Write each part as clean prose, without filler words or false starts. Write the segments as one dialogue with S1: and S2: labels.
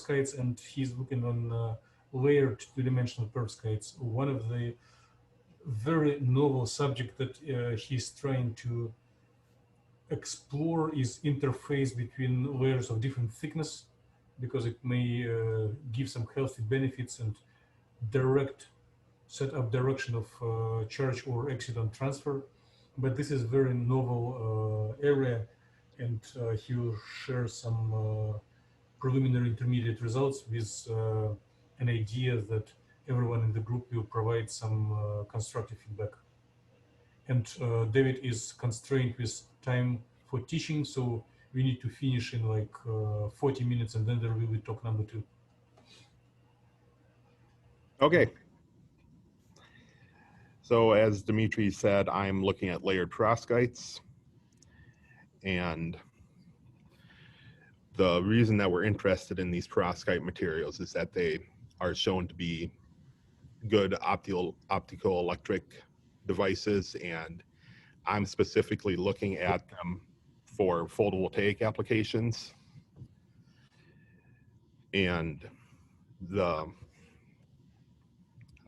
S1: perovskites, and he's looking on layered two-dimensional perovskites. One of the very novel subject that he's trying to explore is interface between layers of different thickness, because it may give some healthy benefits and direct set up direction of charge or exciton transfer. But this is very novel area, and he will share some preliminary intermediate results with an idea that everyone in the group will provide some constructive feedback. And David is constrained with time for teaching, so we need to finish in like 40 minutes, and then there will be talk number 2.
S2: Okay. So as Dmitry said, I'm looking at layered perovskites, and the reason that we're interested in these perovskite materials is that they are shown to be good optical-electric devices, and I'm specifically looking at them for photovoltaic applications. And how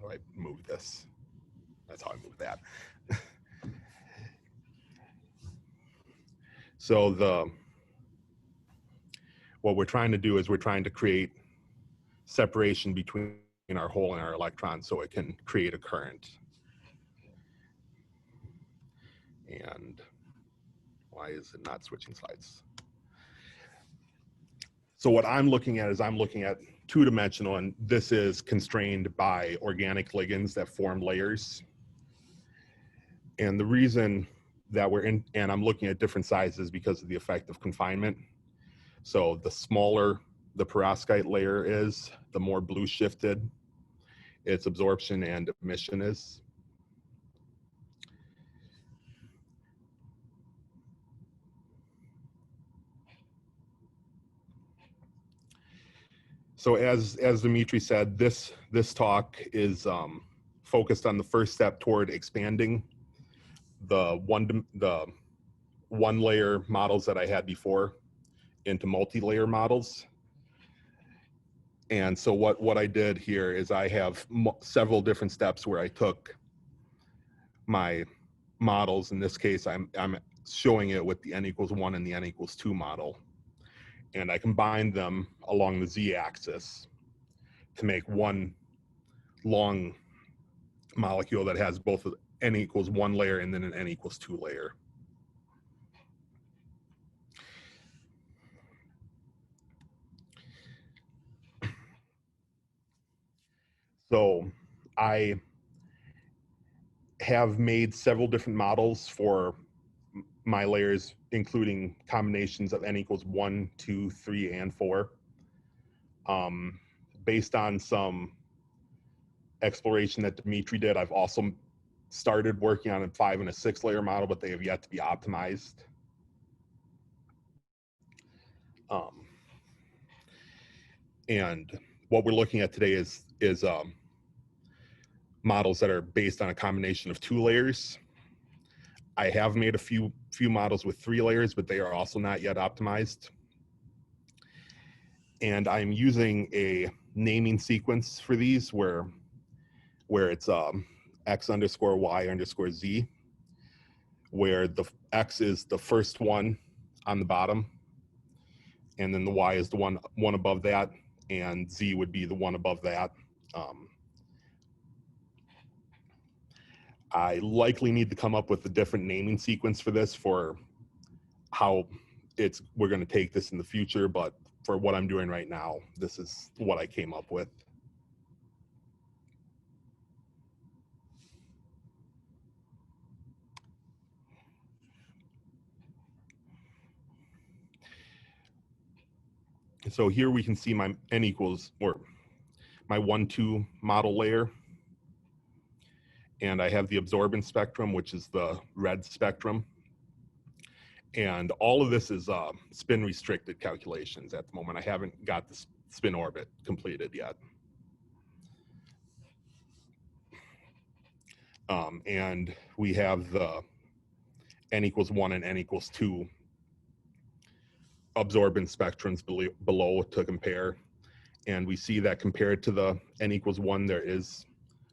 S2: do I move this? That's how I move that. So what we're trying to do is we're trying to create separation between our hole and our electron so it can create a current. And why is it not switching slides? So what I'm looking at is I'm looking at two-dimensional, and this is constrained by organic ligands that form layers. And the reason that and I'm looking at different sizes because of the effect of confinement. So the smaller the perovskite layer is, the more blue shifted its absorption and emission is. So as Dmitry said, this talk is focused on the first step toward expanding the one layer models that I had before into multi-layer models. And so what I did here is I have several different steps where I took my models. In this case, I'm showing it with the n=1 and the n=2 model. And I combined them along the z-axis to make one long molecule that has both n=1 layer and then an n=2 layer. So I have made several different models for my layers, including combinations of n=1, 2, 3, and 4. Based on some exploration that Dmitry did, I've also started working on a 5 and a 6 layer model, but they have yet to be optimized. And what we're looking at today is models that are based on a combination of 2 layers. I have made a few models with 3 layers, but they are also not yet optimized. And I'm using a naming sequence for these where it's x_y_z, where the x is the first one on the bottom, and then the y is the one above that, and z would be the one above that. I likely need to come up with a different naming sequence for this for how we're going to take this in the future, but for what I'm doing right now, this is what I came up with. So here we can see my my 1,2 model layer. And I have the absorbance spectrum, which is the red spectrum. And all of this is spin restricted calculations at the moment. I haven't got the spin orbit completed yet. And we have the n=1 and n=2 absorbance spectrums below to compare. And we see that compared to the n equals 1, there is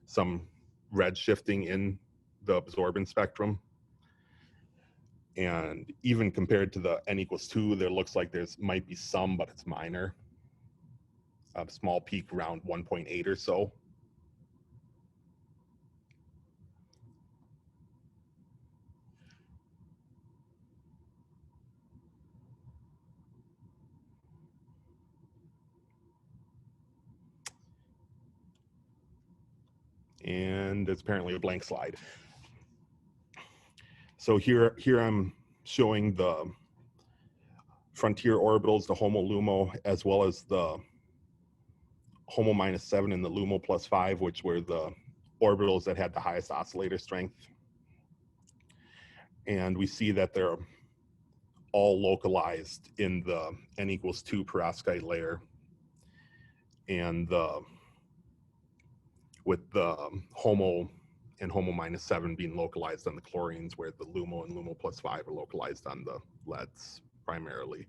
S2: some red shifting in the absorbance spectrum. And even compared to the n equals 2, there looks like there's might be some, but it's minor. A small peak around 1.8 or so. And it's apparently a blank slide. So here I'm showing the frontier orbitals, the HOMO LUMO, as well as the HOMO -7 and the LUMO +5, which were the orbitals that had the highest oscillator strength. And we see that they're all localized in the n equals 2 perovskite layer. And with the HOMO and HOMO -7 being localized on the chlorines, where the LUMO and LUMO +5 are localized on the leads primarily.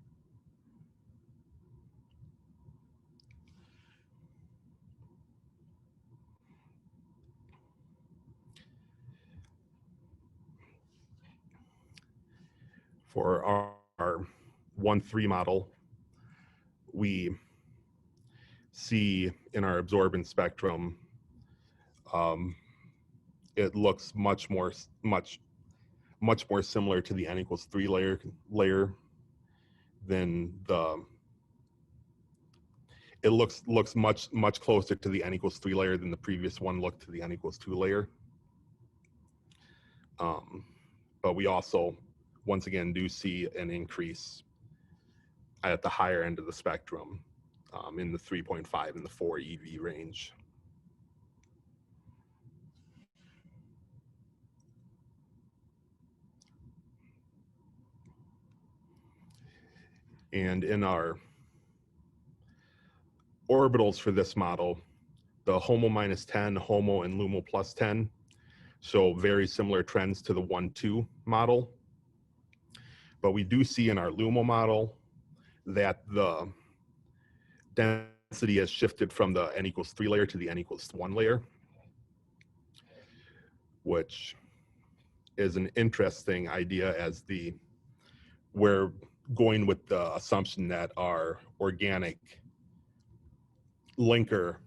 S2: For our 1,3 model, we see in our absorbance spectrum, it looks much more similar to the n equals 3 layer than the. It looks much closer to the n equals 3 layer than the previous one looked to the n equals 2 layer. But we also, once again, do see an increase at the higher end of the spectrum, in the 3.5 and the 4 EV range. And in our orbitals for this model, the HOMO -10, HOMO, and LUMO +10 show very similar trends to the 1,2 model. But we do see in our LUMO model that the density has shifted from the n equals 3 layer to the n equals 1 layer, which is an interesting idea, as we're going with the assumption that our organic linker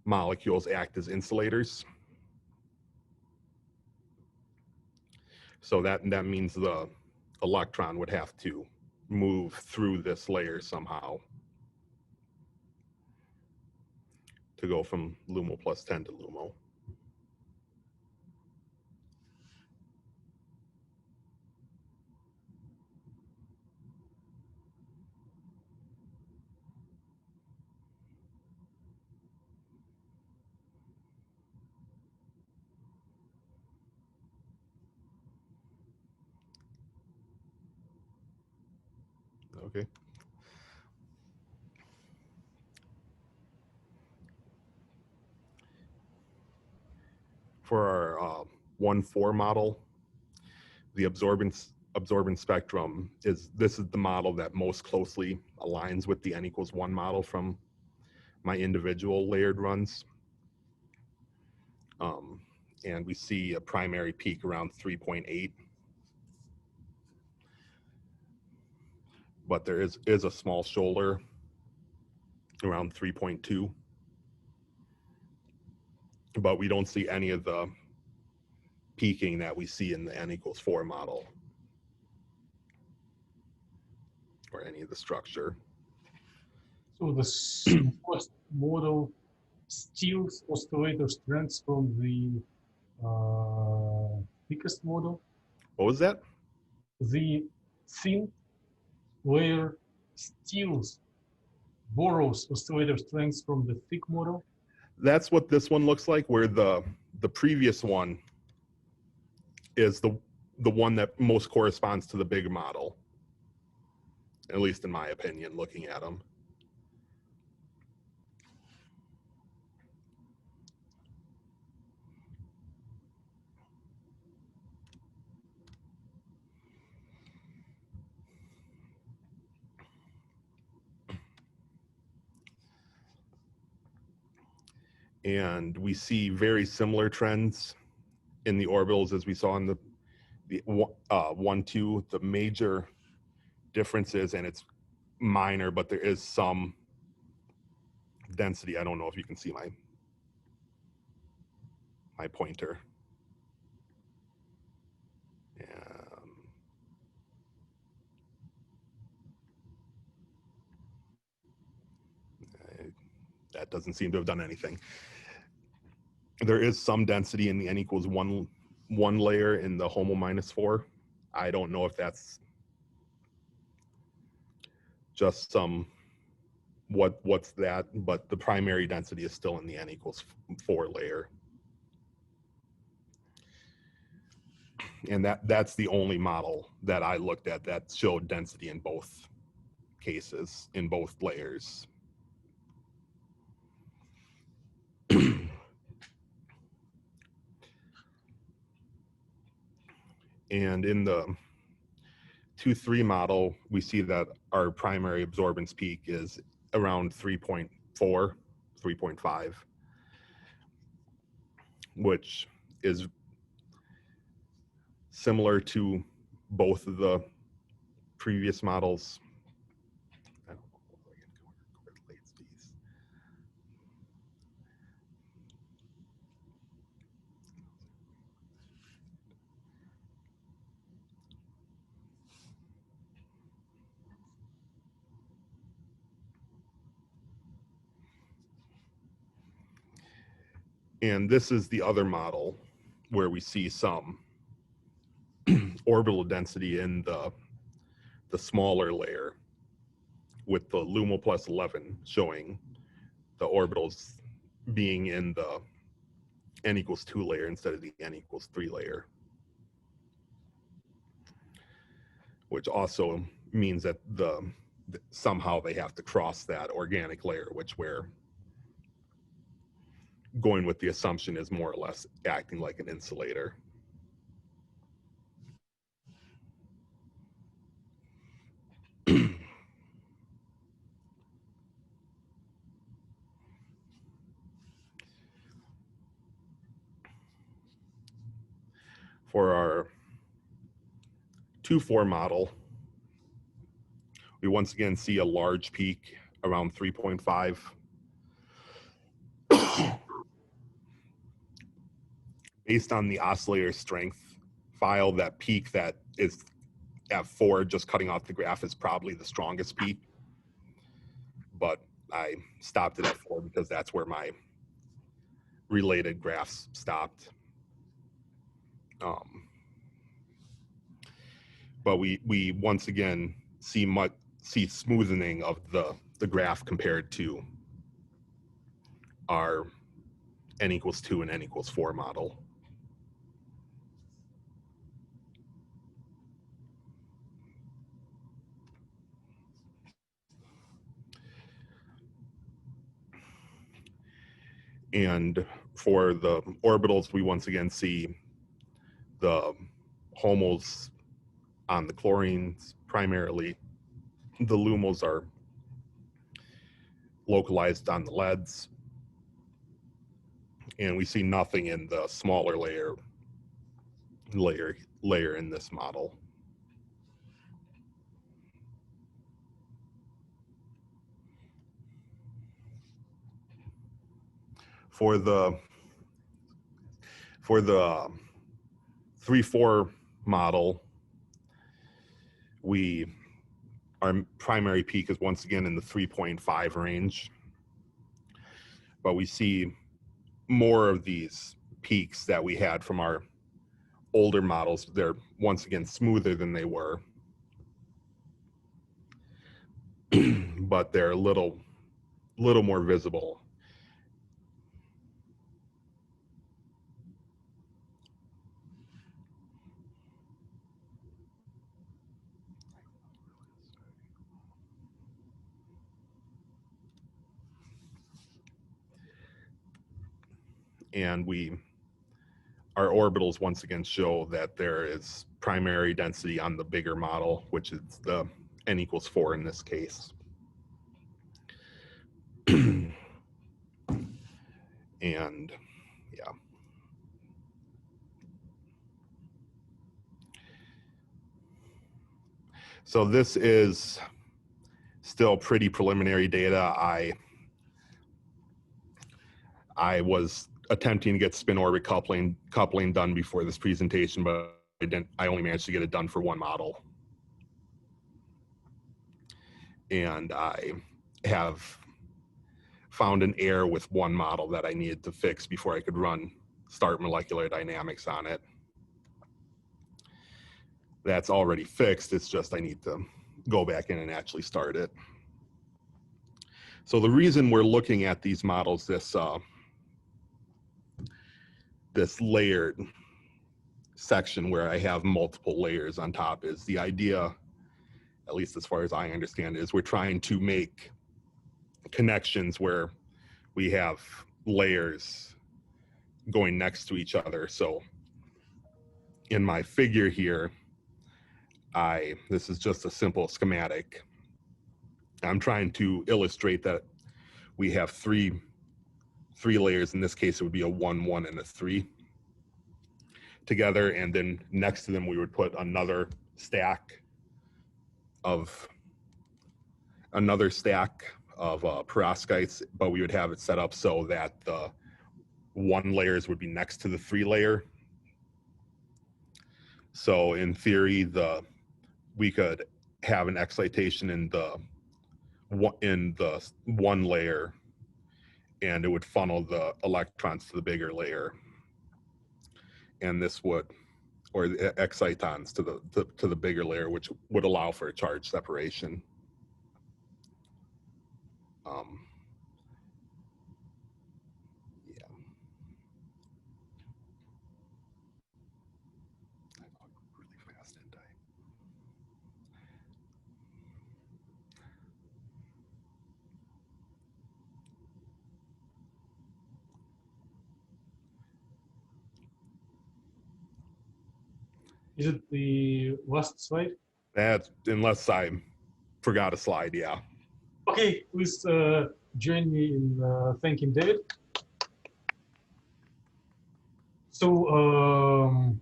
S2: molecules act as insulators. So that means the electron would have to move through this layer somehow to go from LUMO +10 to LUMO. Okay. For our 1,4 model, the absorbance spectrum is the model that most closely aligns with the n equals 1 model from my individual layered runs. And we see a primary peak around 3.8. But there is a small shoulder around 3.2. But we don't see any of the peaking that we see in the n equals 4 model, or any of the structure.
S1: So the smallest model steals oscillator strengths from the thickest model.
S2: What was that?
S1: The thin layer borrows oscillator strengths from the thick model.
S2: That's what this one looks like, where the previous one is the one that most corresponds to the big model, at least in my opinion, looking at them. And we see very similar trends in the orbitals as we saw in the 1, 2. The major differences, and it's minor, but there is some density. I don't know if you can see my pointer. That doesn't seem to have done anything. There is some density in the n equals 1 layer in the HOMO -4. I don't know if that's just some what's that, but the primary density is still in the n equals 4 layer. And that's the only model that I looked at that showed density in both cases, in both layers. And in the 2-3 model, we see that our primary absorbance peak is around 3.4, 3.5, which is similar to both of the previous models. I don't know if I can relate these. And this is the other model where we see some orbital density in the smaller layer, with the LUMO plus 11 showing the orbitals being in the n equals 2 layer instead of the n equals 3 layer, which also means that somehow they have to cross that organic layer, which we're going with the assumption is more or less acting like an insulator. For our 2-4 model, we once again see a large peak around 3.5. Based on the oscillator strength file, that peak that is at 4, just cutting off the graph, is probably the strongest peak. But I stopped it at 4 because that's where my related graphs stopped. But we once again see smoothing of the graph compared to our n equals 2 and n equals 4 model. And for the orbitals, we once again see the HOMOs on the chlorines primarily. The LUMOs are localized on the leads. And we see nothing in the smaller layer in this model. For the 3-4 model, our primary peak is once again in the 3.5 range, but we see more of these peaks that we had from our older models. They're once again smoother than they were, but they're a little more visible. And our orbitals once again show that there is primary density on the bigger model, which is the n equals 4 in this case. And yeah. So this is still pretty preliminary data. I was attempting to get spin orbit coupling done before this presentation, but I only managed to get it done for one model. And I have found an error with one model that I needed to fix before I could start molecular dynamics on it. That's already fixed. It's just I need to go back in and actually start it. So the reason we're looking at these models, this layered section where I have multiple layers on top, is the idea, at least as far as I understand it, is we're trying to make connections where we have layers going next to each other. So in my figure here, this is just a simple schematic. I'm trying to illustrate that we have three layers. In this case, it would be a 1, 1, and a 3 together, and then next to them we would put another stack of perovskites, but we would have it set up so that the 1 layers would be next to the 3 layer. So in theory, we could have an excitation in the 1 layer, and it would funnel the electrons to the bigger layer, and this would, or the excitons to the bigger layer, which would allow for a charge separation. Yeah. I talk really fast, didn't I?
S1: Is it the last slide?
S2: That's, unless I forgot a slide, yeah.
S1: Okay, please join me in thanking David. So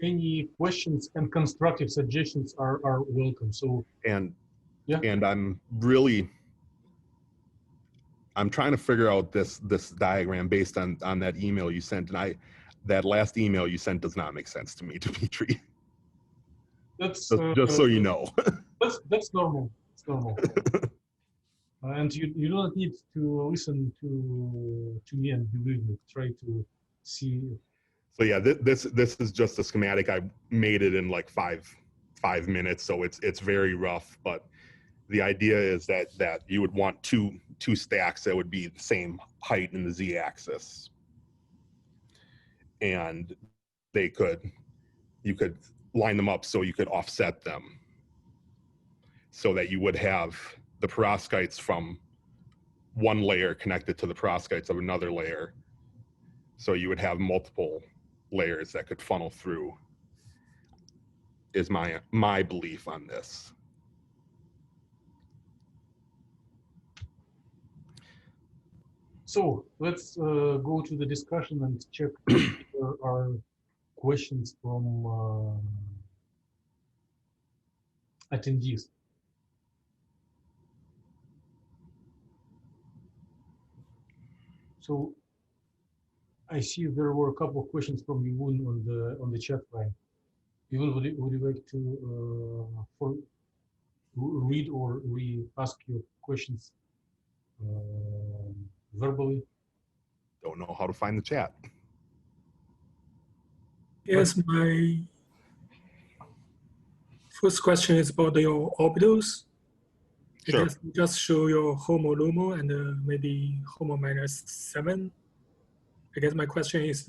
S1: any questions and constructive suggestions are welcome. So
S2: And
S1: yeah,
S2: and I'm trying to figure out this diagram based on that email you sent, and that last email you sent does not make sense to me, Dmitry.
S1: that's
S2: just so you know.
S1: that's normal. It's normal. And you don't need to listen to me and believe me. Try to see.
S2: So yeah, this is just a schematic. I made it in like five minutes, so it's very rough. But the idea is that you would want two stacks that would be the same height in the z-axis, and you could line them up so you could offset them, so that you would have the perovskites from 1 layer connected to the perovskites of another layer. So you would have multiple layers that could funnel through, is my belief on this.
S1: So let's go to the discussion and check if there are questions from attendees. So I see there were a couple of questions from Yvonne on the chat line. Yvonne, would you like to read or re-ask your questions verbally?
S2: Don't know how to find the chat.
S3: Yes, my first question is about your orbitals.
S2: Sure.
S3: I guess you just show your HOMO LUMO and maybe HOMO -7. I guess my question is,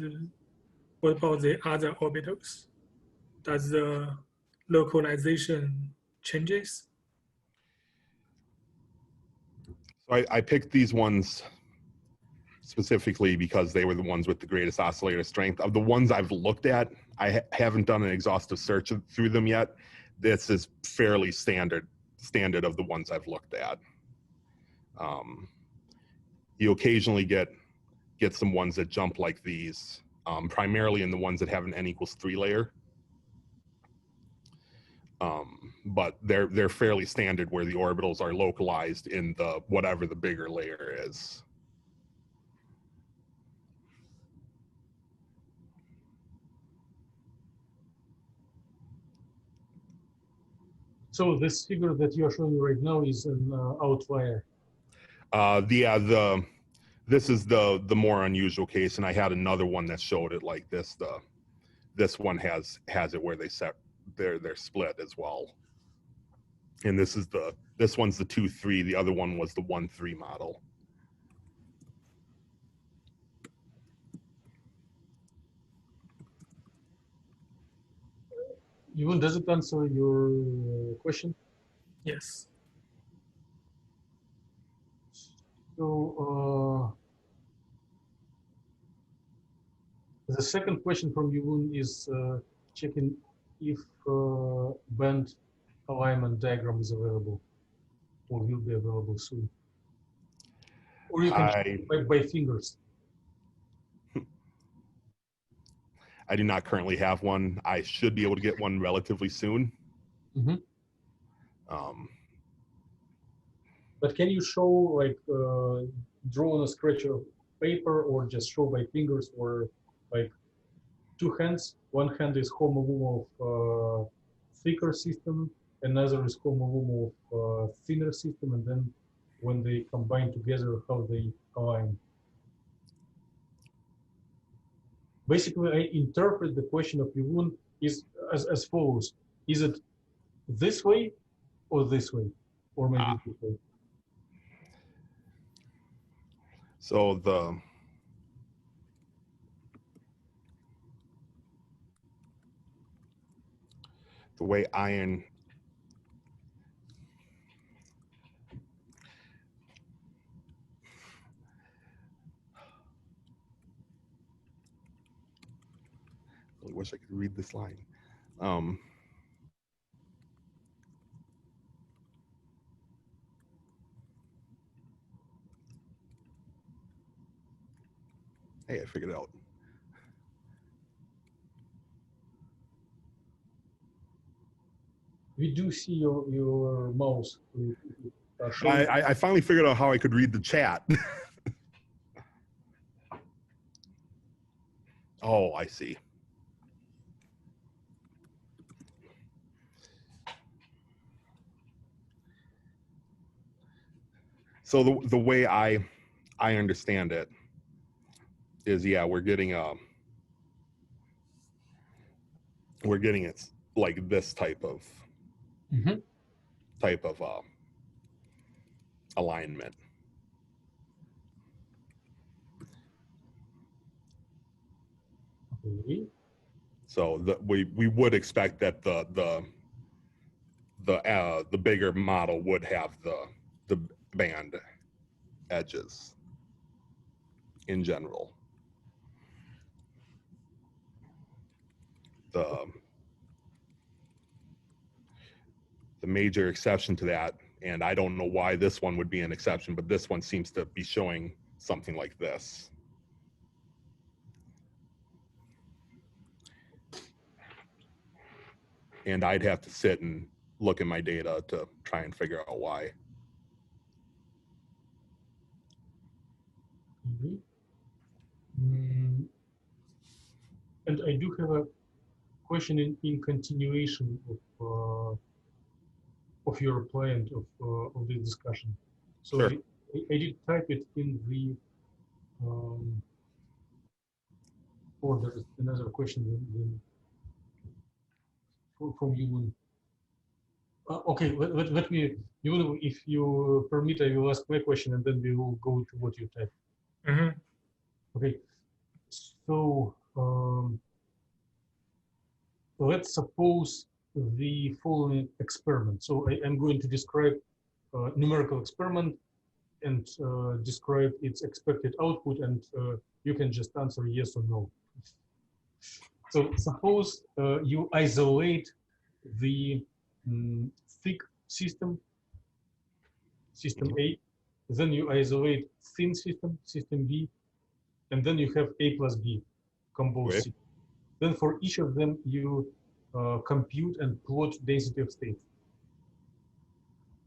S3: what about the other orbitals? Does the localization changes?
S2: So I picked these ones specifically because they were the ones with the greatest oscillator strength. Of the ones I've looked at, I haven't done an exhaustive search through them yet. This is fairly standard of the ones I've looked at. You occasionally get get some ones that jump like these, primarily in the ones that have an n=3 layer. But they're fairly standard where the orbitals are localized in the whatever the bigger layer is.
S1: So this figure that you are showing right now is an outlier.
S2: This is the more unusual case, and I had another one that showed it like this. This one has it where they're split as well. And this one's the 2-3. The other one was the 1-3 model.
S1: Yvonne, does it answer your question?
S3: Yes.
S1: So the second question from Yvonne is checking if band alignment diagram is available or will be available soon. Or you can check by fingers.
S2: I do not currently have one. I should be able to get one relatively soon.
S1: Mm-hmm. But can you show, like, draw on a scratch of paper, or just show by fingers, or like two hands? One hand is homo of thicker system, another is homo of thinner system, and then when they combine together, how they align. Basically, I interpret the question of Yvonne is as follows: is it this way or this way, or maybe this way?
S2: So the way iron I really wish I could read this line. Hey, I figured it out.
S1: We do see your mouse.
S2: I finally figured out how I could read the chat. Oh, I see. So the way I understand it is, yeah, we're getting it like this type of alignment.
S1: Okay.
S2: So we would expect that the bigger model would have the band edges in general. The major exception to that, and I don't know why this one would be an exception, but this one seems to be showing something like this. And I'd have to sit and look at my data to try and figure out why.
S1: And I do have a question in continuation of your reply and of the discussion. So
S2: sure.
S1: I did type it in the or there's another question from you. Okay, let me, if you permit, I will ask my question and then we will go to what you typed. Okay, so let's suppose the following experiment. So I am going to describe numerical experiment and describe its expected output, and you can just answer yes or no. So suppose you isolate the thick system A, then you isolate thin system B, and then you have A plus B composed
S2: Okay.
S1: system. Then for each of them, you compute and plot density of states.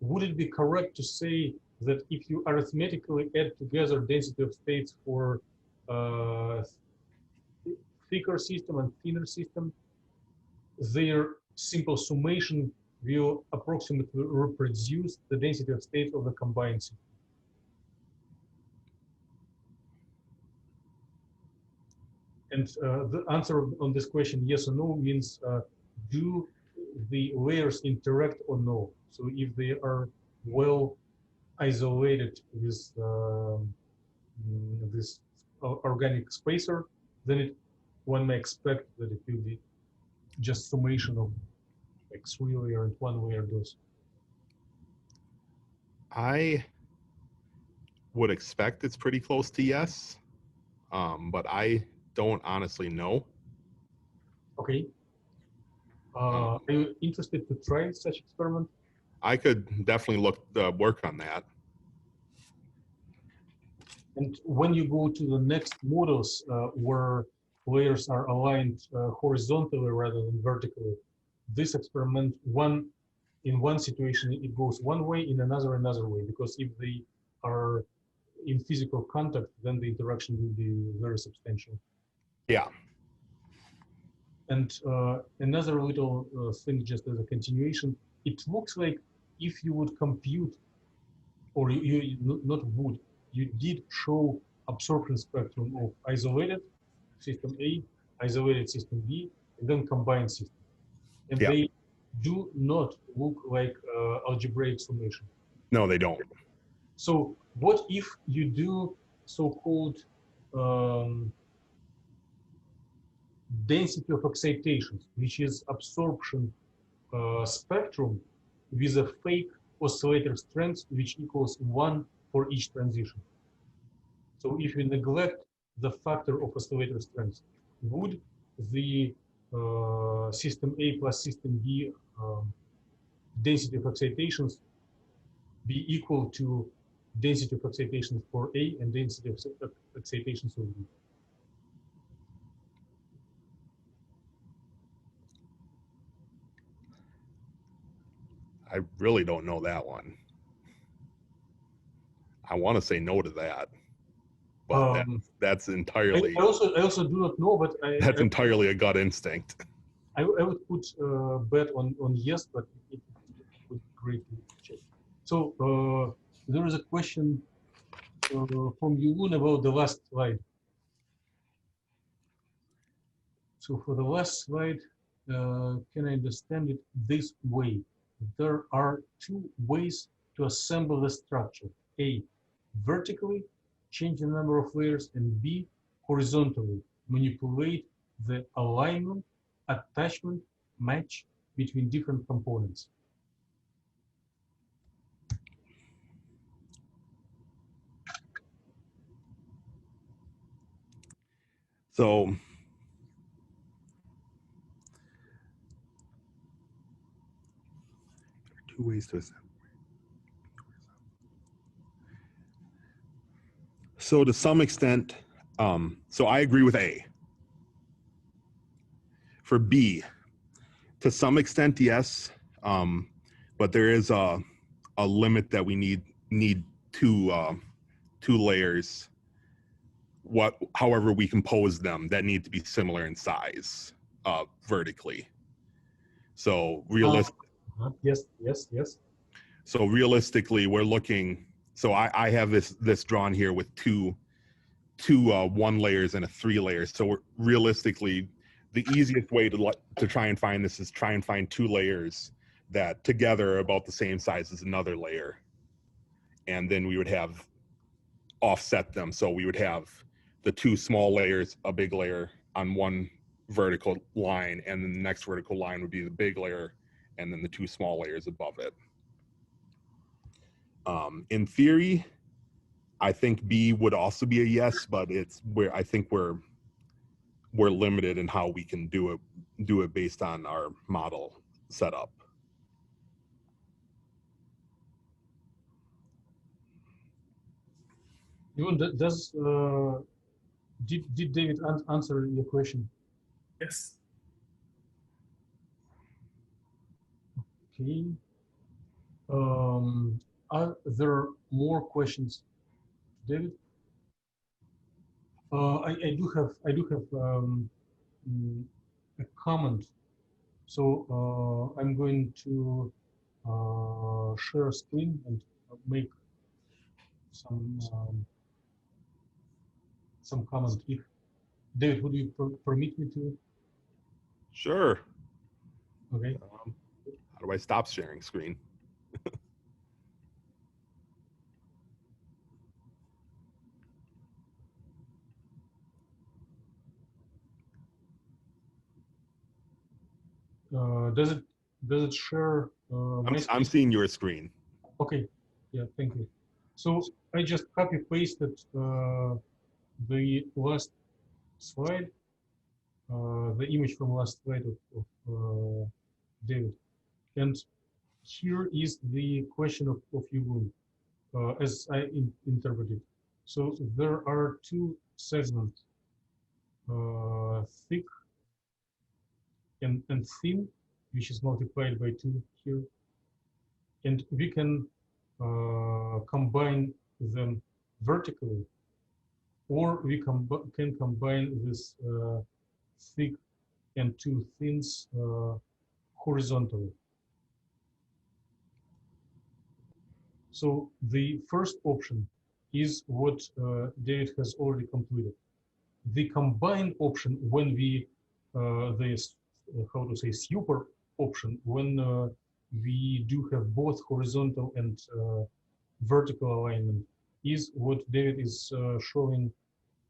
S1: Would it be correct to say that if you arithmetically add together density of states for thicker system and thinner system, their simple summation will approximately reproduce the density of states of the combined system? And the answer on this question, yes or no, means do the layers interact or no? So if they are well isolated with this organic spacer, then one may expect that it will be just summation of like 3 layer and 1 layer dose.
S2: I would expect it's pretty close to yes, but I don't honestly know.
S1: Okay. Are you interested to try such experiment?
S2: I could definitely work on that.
S1: And when you go to the next models where layers are aligned horizontally rather than vertically, this experiment, in one situation it goes one way, in another way, because if they are in physical contact, then the interaction will be very substantial.
S2: Yeah.
S1: And another little thing, just as a continuation, it looks like if you would compute, or you not would, you did show absorption spectrum of isolated system A, isolated system B, and then combined system. And
S2: Yeah.
S1: they do not look like algebraic summation.
S2: No, they don't.
S1: So what if you do so-called density of excitations, which is absorption spectrum with a fake oscillator strength, which equals 1 for each transition? So if you neglect the factor of oscillator strength, would the system A plus system B density of excitations be equal to density of excitations for A and density of excitations of B?
S2: I really don't know that one. I want to say no to that, but that's entirely.
S1: I also do not know, but
S2: that's entirely a gut instinct.
S1: I would put bet on yes, but it would be great to check. So there is a question from Yulun about the last slide. So for the last slide, can I understand it this way? There are two ways to assemble the structure. A, vertically, change the number of layers, and B, horizontally, manipulate the alignment, attachment, match between different components.
S2: So two ways to assemble. So to some extent, so I agree with A. For B, to some extent, yes, but there is a limit that we need two layers. However we compose them, that need to be similar in size vertically. So realistic.
S1: Yes.
S2: So realistically, we're looking. So I have this drawn here with two 1 layers and a 3 layers. So realistically, the easiest way to try and find this is try and find 2 layers that together are about the same size as another layer, and then we would have offset them. So we would have the 2 small layers, a big layer on one vertical line, and then the next vertical line would be the big layer, and then the 2 small layers above it. In theory, I think B would also be a yes, but it's where I think we're limited in how we can do it based on our model setup.
S1: Even does Did David answer your question?
S3: Yes.
S1: Okay. Are there more questions, David? I do have a comment. So I'm going to share a screen and make some comment. If David, would you permit me to?
S2: Sure.
S1: Okay.
S2: How do I stop sharing screen?
S1: Does it share my screen?
S2: I'm seeing your screen.
S1: Okay. Yeah. Thank you. So I just copy pasted the last slide, the image from last slide of David, and here is the question of Yugun, as I interpret it. So there are two segments, thick and thin, which is multiplied by 2 here. And we can combine them vertically, or we can combine this thick and 2 thins horizontally. So the first option is what David has already completed. The combined option, when we this how to say super option, when we do have both horizontal and vertical alignment, is what David is showing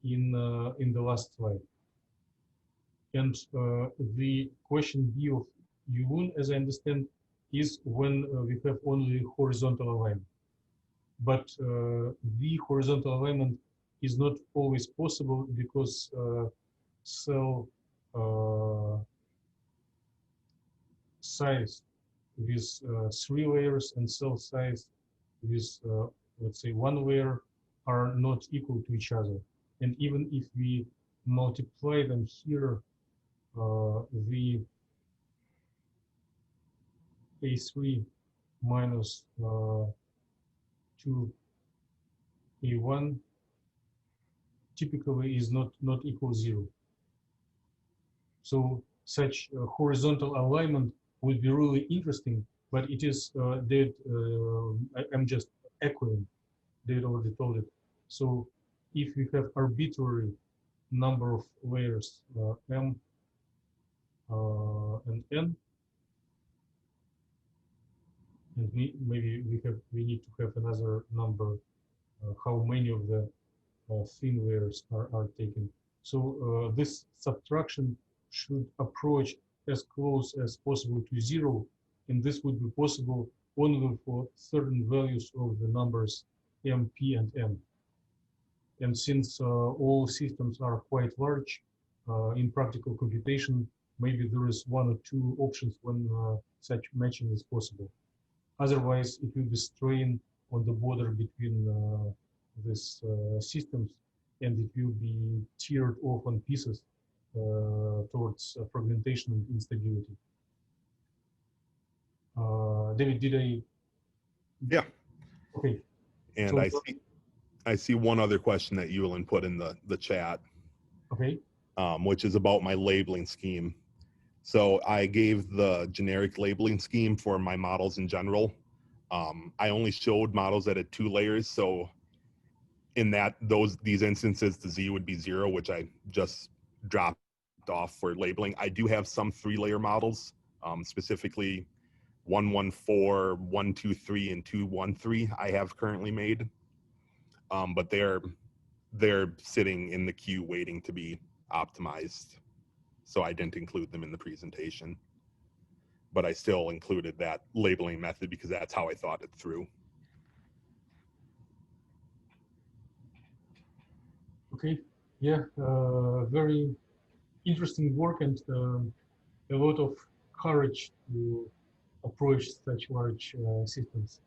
S1: in the last slide. And the question B of Yuun, as I understand, is when we have only horizontal alignment. But the horizontal alignment is not always possible because cell size with 3 layers and cell size with, let's say, 1 layer are not equal to each other. And even if we multiply them here, the A3 minus 2A1 typically is not equal 0. So such horizontal alignment would be really interesting, but it is I'm just echoing. David already told it. So if we have arbitrary number of layers M and N, and maybe we need to have another number, how many of the thin layers are taken. So this subtraction should approach as close as possible to 0, and this would be possible only for certain values of the numbers M, P, and N. And since all systems are quite large, in practical computation, maybe there is 1 or 2 options when such matching is possible. Otherwise, it will be strain on the border between these systems, and it will be teared off on pieces towards fragmentation and instability. David, did I?
S2: Yeah.
S1: Okay.
S2: And so, I see one other question that Yulin put in the chat.
S1: Okay.
S2: Which is about my labeling scheme. So I gave the generic labeling scheme for my models in general. I only showed models that had 2 layers. So in these instances, the Z would be 0, which I just dropped off for labeling. I do have some 3-layer models, specifically 114, 123, and 213 I have currently made. But they're sitting in the queue waiting to be optimized. So I didn't include them in the presentation. But I still included that labeling method because that's how I thought it through.
S1: Okay. Yeah. Very interesting work and a lot of courage to approach such large systems.